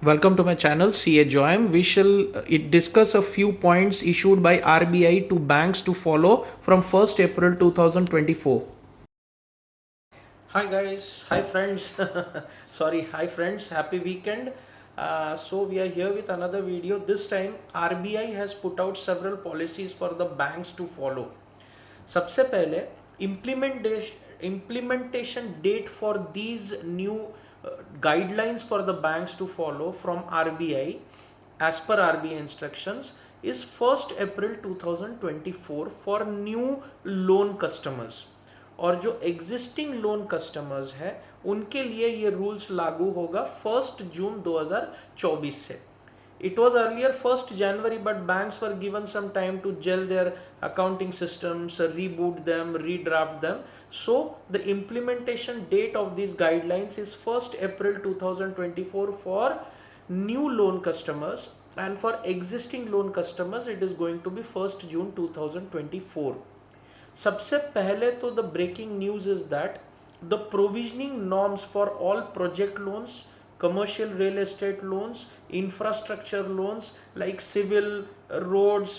Welcome to my channel CA Joim. We shall discuss a few points issued by RBI to banks to follow from 1st April 2024. Hi guys, hi friends. Hi friends, happy weekend. So we are here with another video. This time RBI has put out several policies for the banks to follow. सबसे पहले implementation date for these new guidelines for the banks to follow from RBI as per RBI instructions is 1st April 2024 for new loan customers. और जो existing loan customers है उनके लिए ये rules लागू होगा 1 जून 2024 से. It was earlier 1st January, but banks were given some time to gel their accounting systems, reboot them, redraft them. So the implementation date of these guidelines is 1st April 2024 for new loan customers, and for existing loan customers it is going to be 1st June 2024. सबसे पहले तो the breaking news is that the provisioning norms for all project loans, commercial real estate loans, infrastructure loans like civil, roads,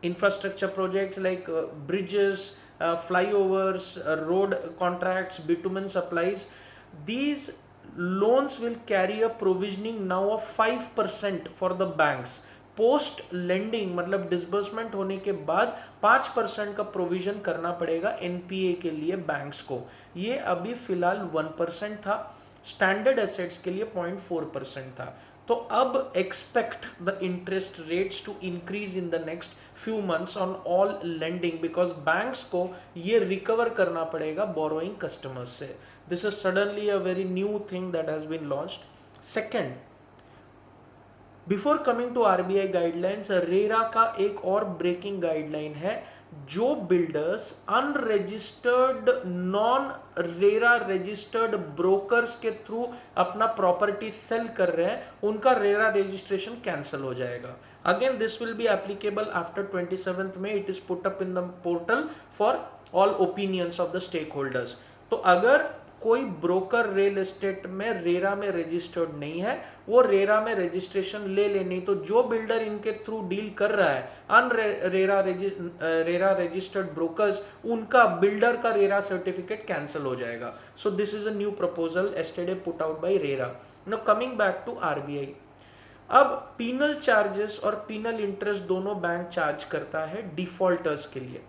infrastructure projects like bridges, flyovers, road contracts, bitumen supplies. These loans will carry a provisioning now of 5% for the banks. Post lending मतलब disbursement होने के बाद 5% का provision करना पड़ेगा NPA के लिए banks को. ये अभी फिलहाल 1% था. स्टैंडर्ड एसेट्स के लिए 0.4% था. तो अब expect the interest rates to increase in the next few months on all lending, because banks को ये रिकवर करना पड़ेगा बोरोइंग कस्टमर्स से. This is suddenly a very new thing that has been launched. Second, before coming to RBI guidelines, RERA का एक और breaking guideline है. जो builders unregistered non RERA registered brokers के थ्रू अपना प्रॉपर्टी सेल कर रहे हैं उनका रेरा रजिस्ट्रेशन कैंसिल हो जाएगा. Again this will be applicable after 27th May. It is put up in the portal for all opinions of the stakeholders. तो अगर कोई ब्रोकर रियल एस्टेट में रेरा में रजिस्टर्ड नहीं है वो रेरा में रजिस्ट्रेशन ले लेनी. तो जो बिल्डर इनके थ्रू डील कर रहा है रेरा रजिस्टर्ड ब्रोकर्स, उनका बिल्डर का रेरा सर्टिफिकेट कैंसिल हो जाएगा. So this is a new proposal yesterday put out by RERA. Now coming back to RBI. अब पीनल चार्जेस और पीनल इंटरेस्ट दोनों बैंक चार्ज करता है डिफॉल्टर्स के लिए.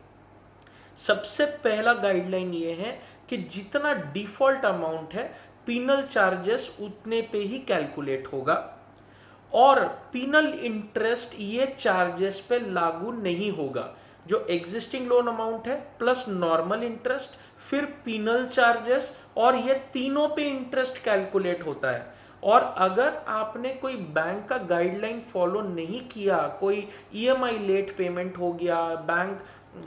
सबसे पहला गाइडलाइन ये है कि जितना डिफॉल्ट अमाउंट है पीनल चार्जेस उतने पे ही कैलकुलेट होगा, और पीनल इंटरेस्ट ये चार्जेस पे लागू नहीं होगा. जो एग्जिस्टिंग लोन अमाउंट है प्लस नॉर्मल इंटरेस्ट फिर पीनल चार्जेस, और ये तीनों पे इंटरेस्ट कैलकुलेट होता है. और अगर आपने कोई बैंक का गाइडलाइन फॉलो नहीं किया, कोई ईएमआई लेट पेमेंट हो गया, bank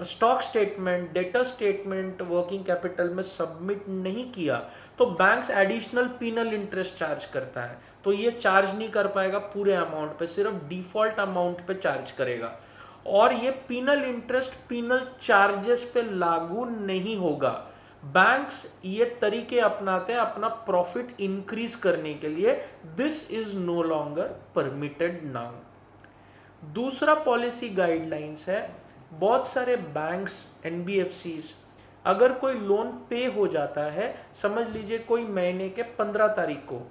stock statement, debtor statement working capital में सबमिट नहीं किया, तो banks additional penal interest charge करता है. तो ये चार्ज नहीं कर पाएगा पूरे अमाउंट पे, सिर्फ डिफॉल्ट अमाउंट पे चार्ज करेगा. और ये पीनल इंटरेस्ट पीनल चार्जेस पे लागू नहीं होगा. बैंक्स ये तरीके अपनाते हैं अपना प्रॉफिट इंक्रीज करने के लिए. This is no longer permitted now. दूसरा पॉलिसी गाइडलाइंस है, बहुत सारे बैंक्स, एनबीएफसीज, अगर कोई लोन पे हो जाता है, समझ लीजिए कोई महीने के 15 तारीख को,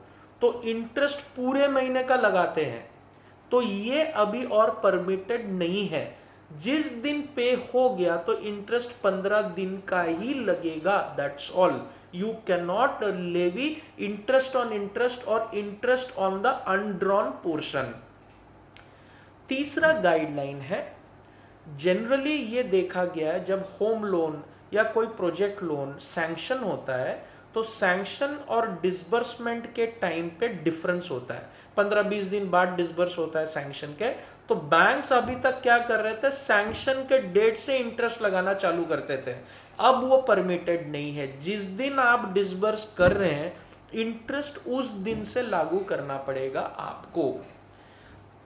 तो इंटरेस्ट पूरे महीने का लगाते हैं. तो ये अभी और परमिटेड नहीं है. जिस दिन पे हो गया तो इंटरेस्ट 15 दिन का ही लगेगा. That's all. You can not levy interest on interest और interest on the undrawn portion. तीसरा गाइडलाइन है, जनरली ये देखा गया है जब होम लोन या कोई प्रोजेक्ट लोन सैंक्शन होता है तो सैंक्शन और डिसबर्समेंट के टाइम पे डिफरेंस होता है. 15-20 दिन बाद डिसबर्स होता है सैंक्शन के. तो बैंक्स अभी तक क्या कर रहे थे, सैंक्शन के डेट से इंटरेस्ट लगाना चालू करते थे. अब वो परमिटेड नहीं है. जिस दिन आप डिसबर्स कर रहे हैं इंटरेस्ट उस दिन से लागू करना पड़ेगा आपको.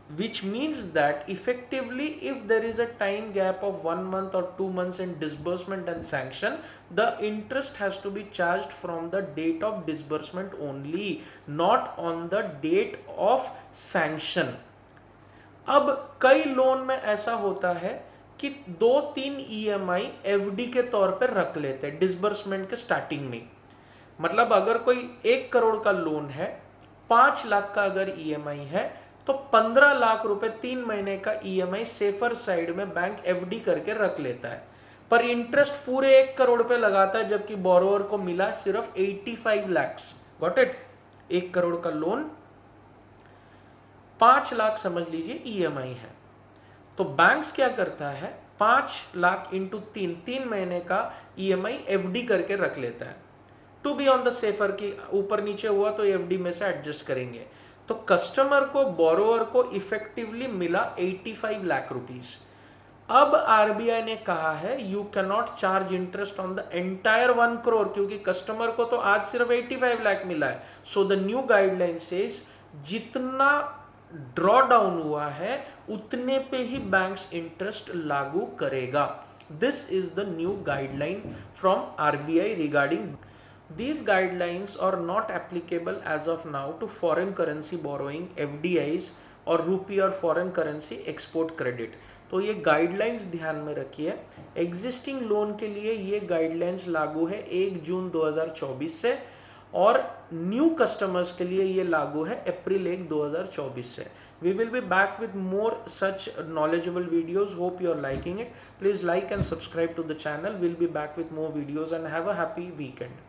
which means that effectively if there is a time gap of 1 month or 2 months in disbursement and sanction, the interest has to be charged from the date of disbursement only, not on the date of sanction. अब कई loan में ऐसा होता है कि 2-3 EMI FD के तौर पर रख लेते हैं डिसबर्समेंट के स्टार्टिंग में। मतलब अगर कोई 1 करोड़ का लोन है, 5 लाख का अगर ईएमआई है, तो 15 लाख रुपए 3 महीने का ईएमआई सेफर साइड में बैंक एफडी करके रख लेता है, पर इंटरेस्ट पूरे 1 करोड़ पे लगाता है, जबकि बोरोवर को मिला सिर्फ 85 लाख। Got it? 1 करोड़ का लोन, 5 लाख समझ लीजिए ईएमआई है, तो बैंक्स क्या करता है, 5 लाख इंटू 3 महीने का ईएमआई एफडी करके रख लेता है, to be on the safer की ऊपर नीचे हुआ तो एफडी में से एडजस्ट करेंगे। तो कस्टमर को, बोरोवर को इफेक्टिवली मिला 85 लाख रुपीस। अब आरबीआई ने कहा है you can not charge interest on the entire 1 crore, क्योंकि कस्टमर को तो आज सिर्फ 85 लाख मिला है। So the new guideline says जितना ड्रॉ डाउन हुआ है उतने पे ही बैंक्स इंटरेस्ट लागू करेगा। This is the new guideline from RBI regarding. These guidelines are not applicable as of now to foreign currency borrowing, FDIs और रुपी और फॉरेन करेंसी एक्सपोर्ट क्रेडिट। तो ये गाइडलाइंस ध्यान में रखिए। एग्जिस्टिंग लोन के लिए ये गाइडलाइंस लागू है 1 जून 2024 से, और न्यू कस्टमर्स के लिए ये लागू है अप्रैल 1, 2024 से। We will be back with more such knowledgeable videos. Hope you are liking it. Please like and subscribe to the channel. We'll be back with more videos and have a happy weekend.